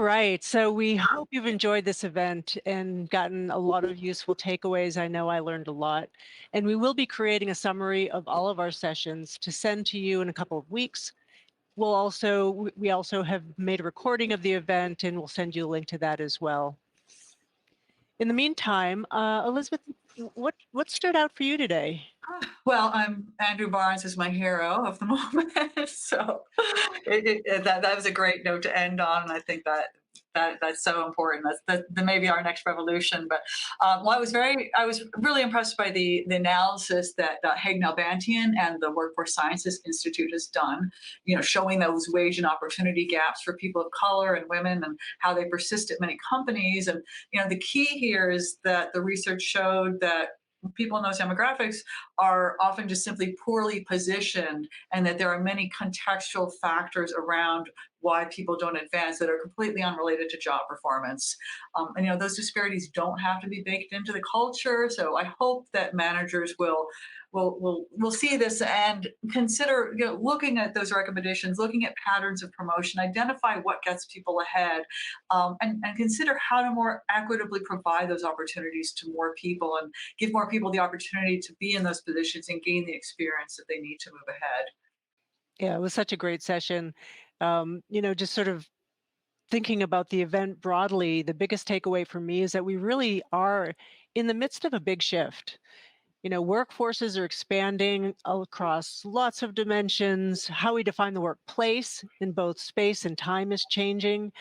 right. So we hope you've enjoyed this event and gotten a lot of useful takeaways. I know I learned a lot. And we will be creating a summary of all of our sessions to send to you in a couple of weeks. We also have made a recording of the event and we'll send you a link to that as well. In the meantime, Elizabeth, what stood out for you today? Well, Andrew Barnes is my hero of the moment, so that was a great note to end on, and I think that's so important. That may be our next revolution. But well, I was really impressed by the analysis that Haig Nalbandian and the Workforce Sciences Institute has done. You know, showing those wage and opportunity gaps for people of color and women, and how they persist at many companies. And you know, the key here is that the research showed that people in those demographics are often just simply poorly positioned, and that there are many contextual factors around why people don't advance that are completely unrelated to job performance. And you know, those disparities don't have to be baked into the culture. So I hope that managers will see this and consider, you know, looking at those recommendations, looking at patterns of promotion, identify what gets people ahead, and consider how to more equitably provide those opportunities to more people, and give more people the opportunity to be in those positions and gain the experience that they need to move ahead. Yeah, it was such a great session. Just sort of thinking about the event broadly, the biggest takeaway for me is that we really are in the midst of a big shift. Workforces are expanding across lots of dimensions. How we define the workplace in both space and time is changing.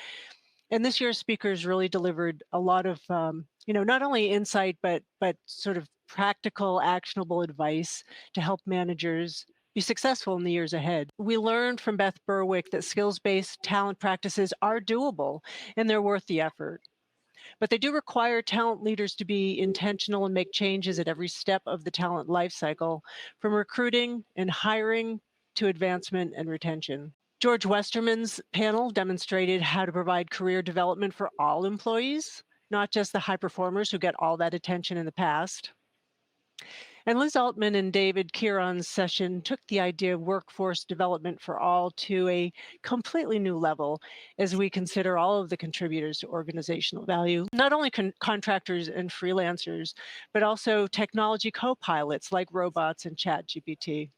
And this year's speakers really delivered a lot of, not only insight, but sort of practical, actionable advice to help managers be successful in the years ahead. We learned from Beth Berwick that skills-based talent practices are doable and they're worth the effort. But they do require talent leaders to be intentional and make changes at every step of the talent lifecycle, from recruiting and hiring to advancement and retention. George Westerman's panel demonstrated how to provide career development for all employees, not just the high performers who get all that attention in the past. And Liz Altman and David Kieran's session took the idea of workforce development for all to a completely new level as we consider all of the contributors to organizational value, not only contractors and freelancers, but also technology co-pilots like robots and ChatGPT.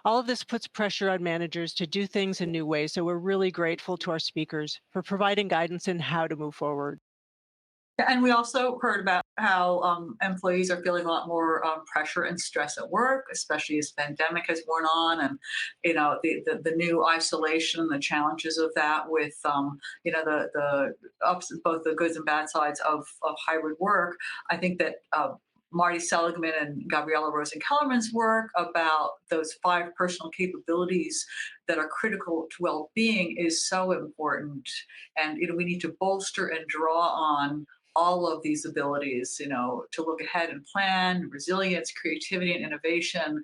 All of this puts pressure on managers to do things in new ways, so we're really grateful to our speakers for providing guidance in how to move forward. And we also heard about how employees are feeling a lot more pressure and stress at work, especially as pandemic has worn on, and you know, the new isolation and the challenges of that with the ups, both the goods and bad sides of hybrid work. I think that Marty Seligman and Gabriella Rosen Kellerman's work about those 5 personal capabilities that are critical to well-being is so important. And you know, we need to bolster and draw on all of these abilities, you know, to look ahead and plan, resilience, creativity, and innovation.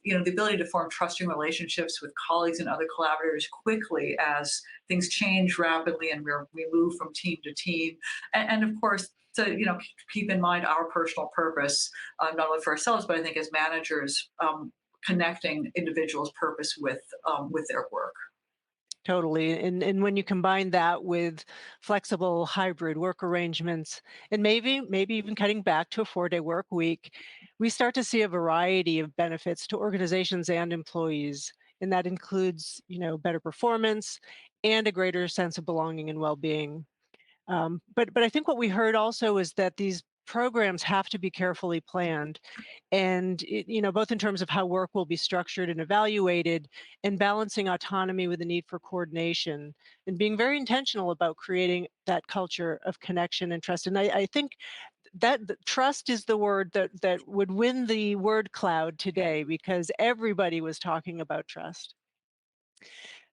You know, the ability to form trusting relationships with colleagues and other collaborators quickly as things change rapidly and we move from team to team. And of course, to keep in mind our personal purpose, not only for ourselves, but I think as managers, connecting individuals' purpose with their work. Totally. And when you combine that with flexible hybrid work arrangements and maybe even cutting back to a 4-day work week, we start to see a variety of benefits to organizations and employees. And that includes, better performance and a greater sense of belonging and well-being. But I think what we heard also is that these programs have to be carefully planned, and both in terms of how work will be structured and evaluated, and balancing autonomy with the need for coordination, and being very intentional about creating that culture of connection and trust. And I think that trust is the word that would win the word cloud today, because everybody was talking about trust.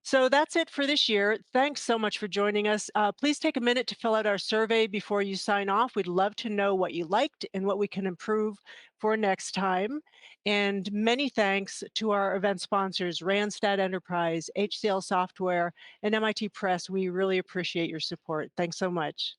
So that's it for this year. Thanks so much for joining us. Please take a minute to fill out our survey before you sign off. We'd love to know what you liked and what we can improve for next time. And many thanks to our event sponsors, Randstad Enterprise, HCL Software, and MIT Press. We really appreciate your support. Thanks so much.